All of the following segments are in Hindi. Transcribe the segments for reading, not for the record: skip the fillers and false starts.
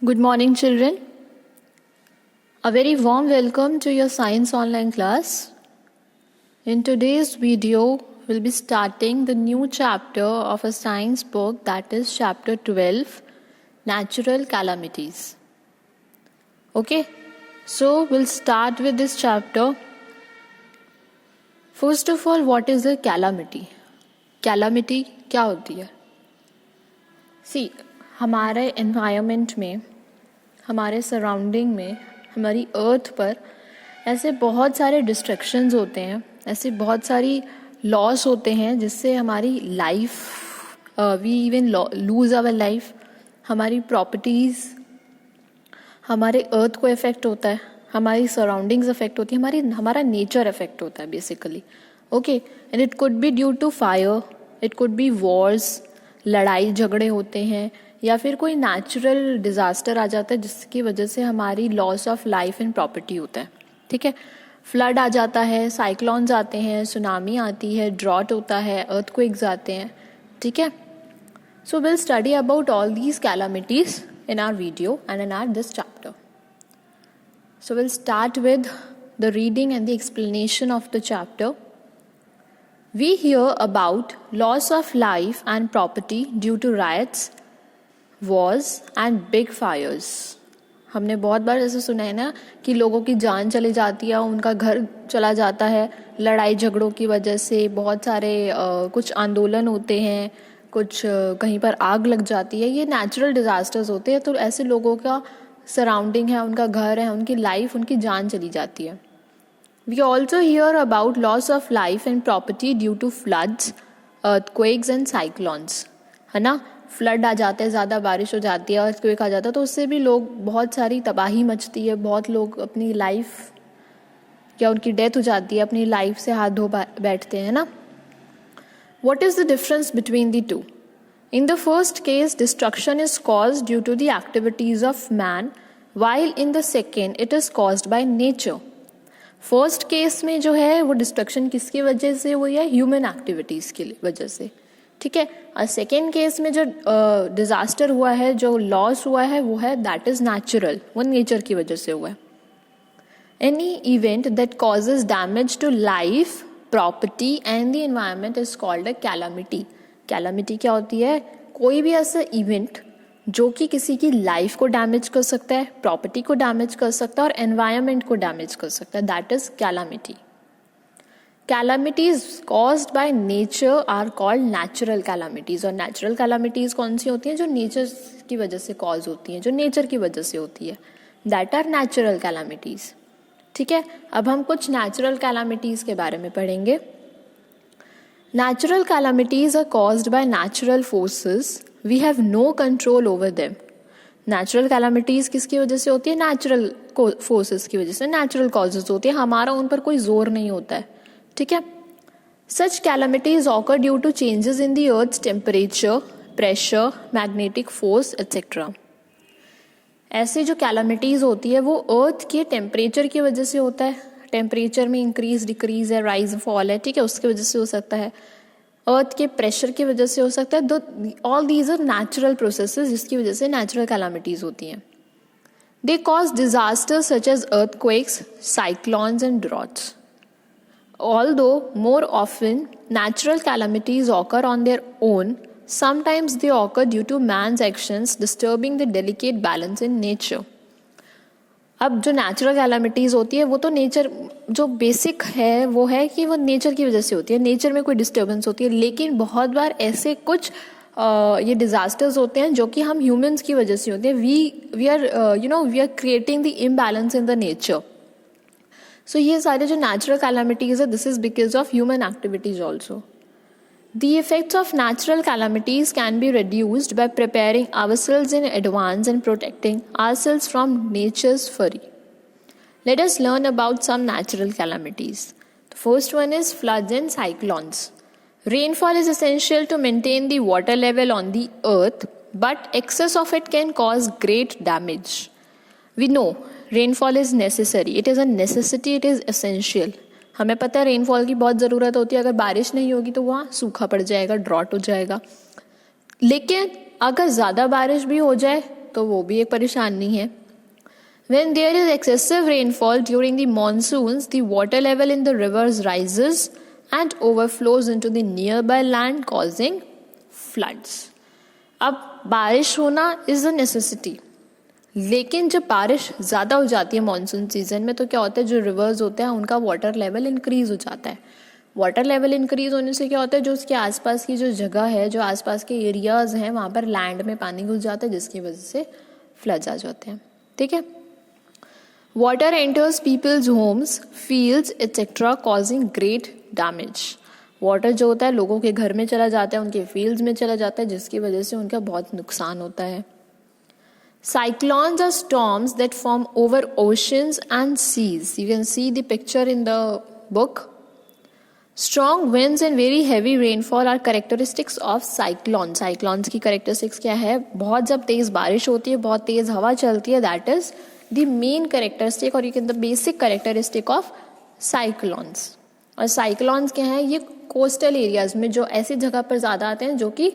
Good morning, children. A very warm welcome to your science online class. In today's video, we'll be starting the new chapter of a science book, that is chapter 12, Natural Calamities. Okay, so we'll start with this chapter. First of all, what is a calamity? Calamity क्या होती है? See, हमारे एनवायरनमेंट में, हमारे सराउंडिंग में, हमारी अर्थ पर ऐसे बहुत सारे डिस्ट्रक्शंस होते हैं, ऐसे बहुत सारी लॉस होते हैं जिससे हमारी life we even lose our life, हमारी प्रॉपर्टीज़, हमारे अर्थ को इफ़ेक्ट होता है, हमारी सराउंडिंग्स इफ़ेक्ट होती है, हमारा नेचर इफ़ेक्ट होता है basically. Okay, and it could be due to fire, it could be wars, लड़ाई झगड़े होते हैं, या फिर कोई नेचुरल डिज़ास्टर आ जाता है जिसकी वजह से हमारी loss of life and property होता है. ठीक है, फ्लड आ जाता है, साइक्लोन्स आते हैं, सुनामी आती है, ड्रॉट होता है, अर्थक्वेक्स आते हैं. ठीक है, so will study about all these calamities in our video and in our this chapter. So we'll start with the reading and the explanation of the chapter. We hear about loss of life and property due to riots, wars and big fires. हमने बहुत बार ऐसे सुना है ना कि लोगों की जान चली जाती है, उनका घर चला जाता है लड़ाई झगड़ों की वजह से. बहुत सारे कुछ आंदोलन होते हैं, कुछ कहीं पर आग लग जाती है. ये नेचुरल डिज़ास्टर्स होते हैं. तो ऐसे लोगों का सराउंडिंग है, उनका घर है, उनकी लाइफ, उनकी जान चली जाती है. We also hear about loss of life and property due to floods, earthquakes and cyclones. है ना, फ्लड आ जाते हैं, ज़्यादा बारिश हो जाती है, अर्थक्वेक आ जाता है, तो उससे भी लोग बहुत सारी तबाही मचती है. बहुत लोग अपनी लाइफ या उनकी डेथ हो जाती है, अपनी लाइफ से हाथ धो बैठते हैं ना. What is the difference between the two? In the first case, destruction is caused due to the activities of man, while in the second, it is caused by nature. First case में जो है वो destruction किसकी वजह से हुई है? Human activities की वजह से. ठीक है, और सेकेंड केस में जो डिज़ास्टर हुआ है, जो लॉस हुआ है, वो है that is natural, वो नेचर की वजह से हुआ है. Any event that causes damage to life, property and the environment is called a calamity. Calamity क्या होती है? कोई भी ऐसा इवेंट जो कि किसी की लाइफ को डैमेज कर सकता है, प्रॉपर्टी को डैमेज कर सकता है और एनवायरनमेंट को डैमेज कर सकता है, that is calamity. Calamities caused by nature are called natural calamities. और नेचुरल कैलामिटीज कौन सी होती हैं? जो नेचर की वजह से कॉज होती हैं, जो नेचर की वजह से होती है, दैट आर नेचुरल कैलामिटीज. ठीक है, अब हम कुछ नेचुरल कैलामिटीज़ के बारे में पढ़ेंगे. Natural calamities are caused by natural forces, we have no control over them. Natural calamities किसकी वजह से होती है? नेचुरल फोर्सेस की वजह से, नेचुरल कॉजेज होती है, हमारा उन पर कोई जोर नहीं होता है. ठीक है, such calamities occur due to changes in the earth's temperature, pressure, magnetic force etcetera. ऐसी जो कैलामिटीज़ होती है वो अर्थ के टेम्परेचर की वजह से होता है. टेम्परेचर में इंक्रीज डिक्रीज है, राइज फॉल है, ठीक है, उसकी वजह से हो सकता है. अर्थ के प्रेशर की वजह से हो सकता है. All these are natural processes जिसकी वजह से नेचुरल कैलामिटीज़ होती हैं. They cause disasters such as earthquakes, cyclones and droughts. Although more often natural calamities occur on their own, sometimes they occur due to man's actions disturbing the delicate balance in nature. अब जो नेचुरल कैलामिटीज़ होती है वो तो नेचर, जो बेसिक है वो है कि वो नेचर की वजह से होती है, नेचर में कोई डिस्टर्बेंस होती है. लेकिन बहुत बार ऐसे कुछ ये डिज़ास्टर्स होते हैं जो कि हम ह्यूमंस की वजह से होते हैं. We are creating the imbalance in the nature. So ये सारे जो नेचुरल कैलामिटीज़ है, this is because of human activities also. The effects of natural calamities can be reduced by preparing ourselves in advance and protecting ourselves from nature's fury. Let us learn about some natural calamities. The first one is floods and cyclones. Rainfall is essential to maintain the water level on the earth, but excess of it can cause great damage. We know rainfall is necessary. It is a necessity. It is essential. हमें पता है रेनफॉल की बहुत ज़रूरत होती है. अगर बारिश नहीं होगी तो वहाँ सूखा पड़ जाएगा, ड्रॉट हो जाएगा. लेकिन अगर ज़्यादा बारिश भी हो जाए तो वो भी एक परेशानी है. When there is excessive rainfall during the monsoons, the water level in the rivers rises and overflows into the nearby land causing floods. अब बारिश होना इज अ नेसेसिटी, लेकिन जब बारिश ज़्यादा हो जाती है मॉनसून सीजन में तो क्या होता है, जो रिवर्स होते हैं उनका वाटर लेवल इंक्रीज हो जाता है. वाटर लेवल इंक्रीज होने से क्या होता है, जो उसके आसपास की जो जगह है, जो आसपास के एरियाज हैं, वहाँ पर लैंड में पानी घुस जाता है, जिसकी वजह से फ्लड्स आ जाते हैं. ठीक है. Water enters people's homes, fields etcetera causing great damage. Water जो होता है लोगों के घर में चला जाता है, उनके फील्ड्स में चला जाता है, जिसकी वजह से उनका बहुत नुकसान होता है. Cyclones are storms that form over oceans and seas. You can see the picture in the book. Strong winds and very heavy rainfall are characteristics of cyclones. Cyclones की characteristics क्या है, बहुत जब तेज बारिश होती है, बहुत तेज हवा चलती है, that is the main characteristic और you can the basic characteristic of cyclones. और cyclones क्या है, ये coastal areas में जो ऐसी जगह पर ज़्यादा आते हैं जो कि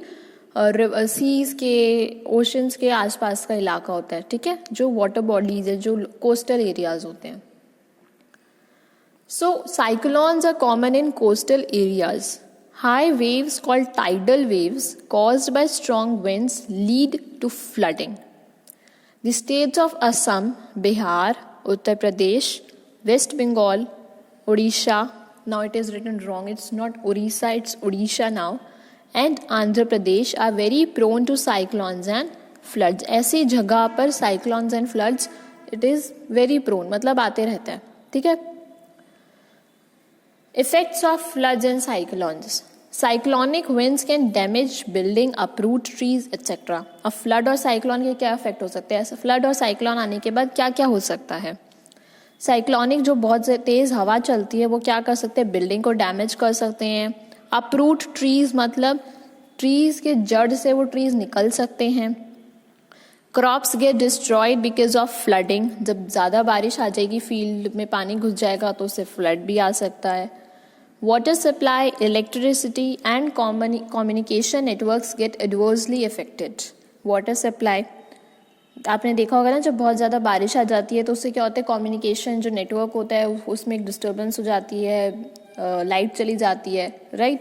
सीज के, ओशंस के आसपास का इलाका होता है. ठीक है, जो वाटर बॉडीज है, जो कोस्टल एरियाज होते हैं. So cyclones are common in coastal areas. High waves called tidal waves caused by strong winds lead to flooding. The states of Assam, Bihar, Uttar Pradesh, West Bengal, Odisha, now it is written wrong, it's not Odisha, it's Odisha now, and Andhra Pradesh are very prone to cyclones and floods. ऐसी जगह पर cyclones and floods it is very prone, मतलब आते रहता है. ठीक है. Effects of floods and cyclones. Cyclonic winds can damage building, uproot trees etcetera. अब फ्लड और साइक्लोन के क्या इफेक्ट हो सकते हैं, फ्लड और साइक्लोन आने के बाद क्या क्या हो सकता है. साइक्लोनिक जो बहुत तेज हवा चलती है वो क्या कर सकते हैं, बिल्डिंग को डैमेज कर सकते हैं. अपरूट ट्रीज मतलब ट्रीज के जड़ से वो ट्रीज निकल सकते हैं. Crops get destroyed because of flooding. जब ज़्यादा बारिश आ जाएगी, फील्ड में पानी घुस जाएगा तो उससे फ्लड भी आ सकता है. Water supply, electricity and communication networks get adversely affected. Water supply आपने देखा होगा ना, जब बहुत ज़्यादा बारिश आ जाती है तो उससे क्या होता है, कम्युनिकेशन जो नेटवर्क होता है उसमें एक डिस्टर्बेंस हो जाती है, लाइट चली जाती है. Right.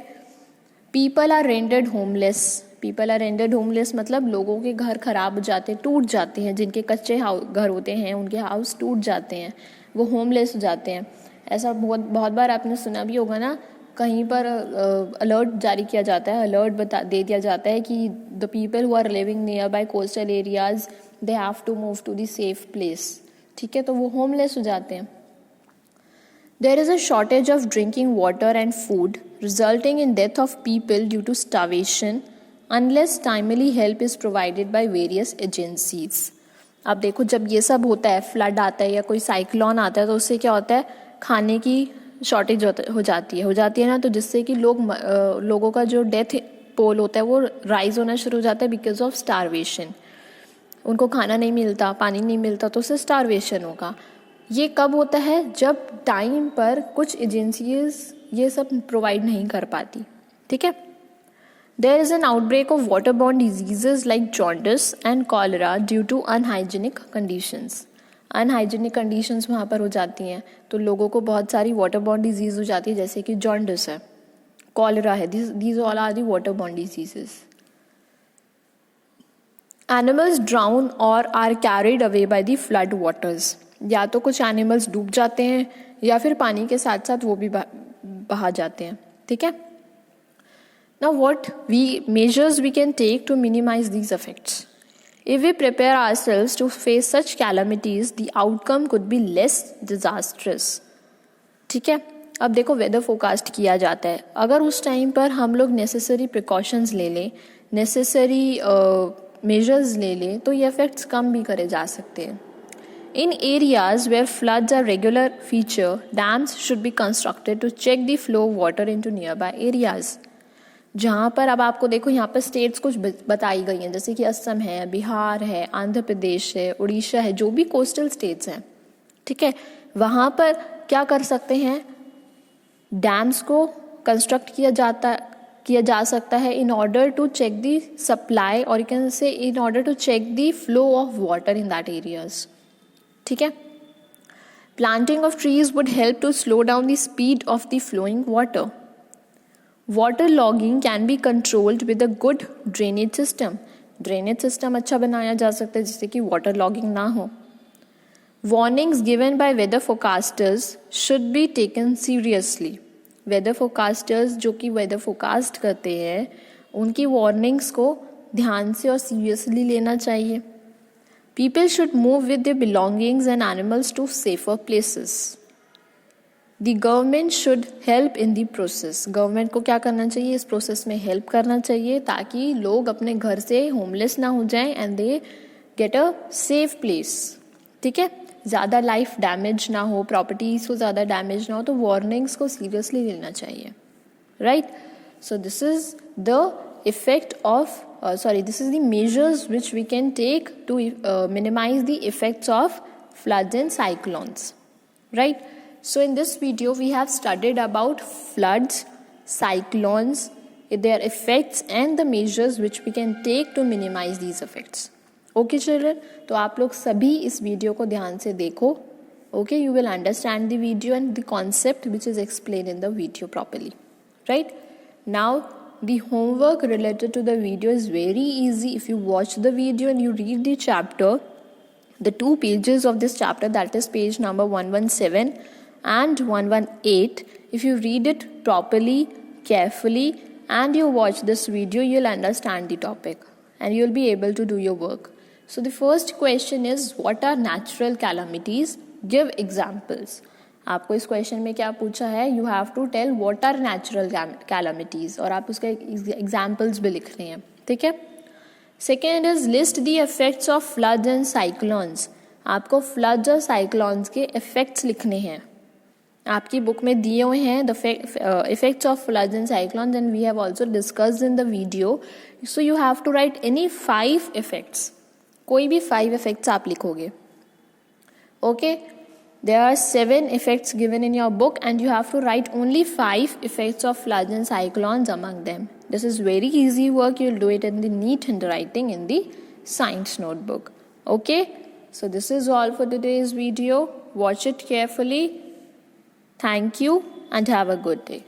People are rendered homeless. People are rendered homeless मतलब लोगों के घर खराब हो जाते हैं, टूट जाते हैं. जिनके कच्चे घर होते हैं उनके हाउस टूट जाते हैं, वो होमलेस हो जाते हैं. ऐसा बहुत बार आपने सुना भी होगा ना, कहीं पर अलर्ट जारी किया जाता है, अलर्ट दे दिया जाता है कि the people who are living near by coastal areas they have to move to the safe place. ठीक है, तो वो होमलेस हो जाते हैं. There is a shortage of drinking water and food, resulting in death of people due to starvation, unless timely help is provided by various agencies. अब देखो, जब ये सब होता है, फ्लड आता है या कोई साइक्लोन आता है, तो उससे क्या होता है, खाने की शॉर्टेज हो जाती है ना, तो जिससे कि लोगों का जो डेथ पोल होता है वो राइज होना शुरू हो जाता है बिकॉज ऑफ स्टारवेशन. उनको खाना नहीं मिलता, पानी नहीं मिलता, तो उससे स्टारवेशन होगा. ये कब होता है, जब टाइम पर कुछ एजेंसीज ये सब प्रोवाइड नहीं कर पाती. ठीक है. There is an outbreak of water borne diseases like jaundice and cholera due to unhygienic conditions. Unhygienic conditions वहाँ पर हो जाती हैं तो लोगों को बहुत सारी वाटर बॉर्न डिजीज हो जाती है, जैसे कि जॉन्डिस है, कॉलरा है. These all are the water borne diseases. Animals drown और are carried away by the flood waters. या तो कुछ एनिमल्स डूब जाते हैं या फिर पानी के साथ साथ वो भी बहा जाते हैं. ठीक है. Now what measures we can take to minimise these effects. If we prepare ourselves to face such calamities, the outcome could be less disastrous. ठीक है. अब देखो, वेदर फोरकास्ट किया जाता है, अगर उस टाइम पर हम लोग नेसेसरी प्रिकॉशंस ले लें, नेसेसरी मेजर्स ले लें, तो ये इफेक्ट्स कम भी करे जा सकते हैं. In areas where floods are regular feature, dams should be constructed to check the flow of water into nearby areas. जहाँ पर अब आपको देखो, यहाँ पर स्टेट्स कुछ बताई गई हैं, जैसे कि असम है, बिहार है, आंध्र प्रदेश है, उड़ीसा है, जो भी कोस्टल स्टेट्स हैं. ठीक है, वहाँ पर क्या कर सकते हैं, डैम्स को कंस्ट्रक्ट किया किया जा सकता है in order to check the supply or you can say in order to check the flow of water in that areas. ठीक है. Planting of trees would help to slow down the speed of the flowing water. Water logging can be controlled with a good drainage system. Drainage system अच्छा बनाया जा सकता है जिससे कि water logging ना हो. Warnings given by weather forecasters should be taken seriously. Weather forecasters जो कि वेदर फोरकास्ट करते हैं उनकी वार्निंग्स को ध्यान से और सीरियसली लेना चाहिए. People should move with their belongings and animals to safer places. The government should help in the process. Government को क्या करना चाहिए, इस प्रोसेस में हेल्प करना चाहिए ताकि लोग अपने घर से होमलेस ना हो जाएं and they get a safe place. ठीक है, ज़्यादा लाइफ डैमेज ना हो, प्रॉपर्टीज़ को ज़्यादा डैमेज ना हो, तो वार्निंग्स को सीरियसली लेना चाहिए. Right. So this is the effect of this is the measures which we can take to minimize the effects of floods and cyclones. Right. So in this video we have studied about floods, cyclones, their effects and the measures which we can take to minimize these effects. Okay children, तो आप लोग सभी इस वीडियो को ध्यान से देखो. Okay, you will understand the video and the concept which is explain in the video properly. Right. Now the homework related to the video is very easy. If you watch the video and you read the chapter, the 2 pages of this chapter, that is page number 117 and 118, if you read it properly, carefully, and you watch this video, you'll understand the topic and you'll be able to do your work. So the first question is, what are natural calamities? Give examples. आपको इस क्वेश्चन में क्या पूछा है, you have to tell what are natural calamities, और आप उसके एग्जाम्पल्स भी लिखने हैं. ठीक है. Second is list the effects of floods and cyclones. आपको फ्लड्स और साइक्लोन्स के इफेक्ट्स लिखने हैं. आपकी बुक में दिए हुए हैं the effects of floods and cyclones and we have also discussed in the video. So you have to write any 5 effects. कोई भी 5 इफेक्ट्स आप लिखोगे. Okay. There are 7 effects given in your book and you have to write only 5 effects of floods and cyclones among them. This is very easy work. You'll do it in the neat handwriting in the science notebook. Okay. So this is all for today's video. Watch it carefully. Thank you and have a good day.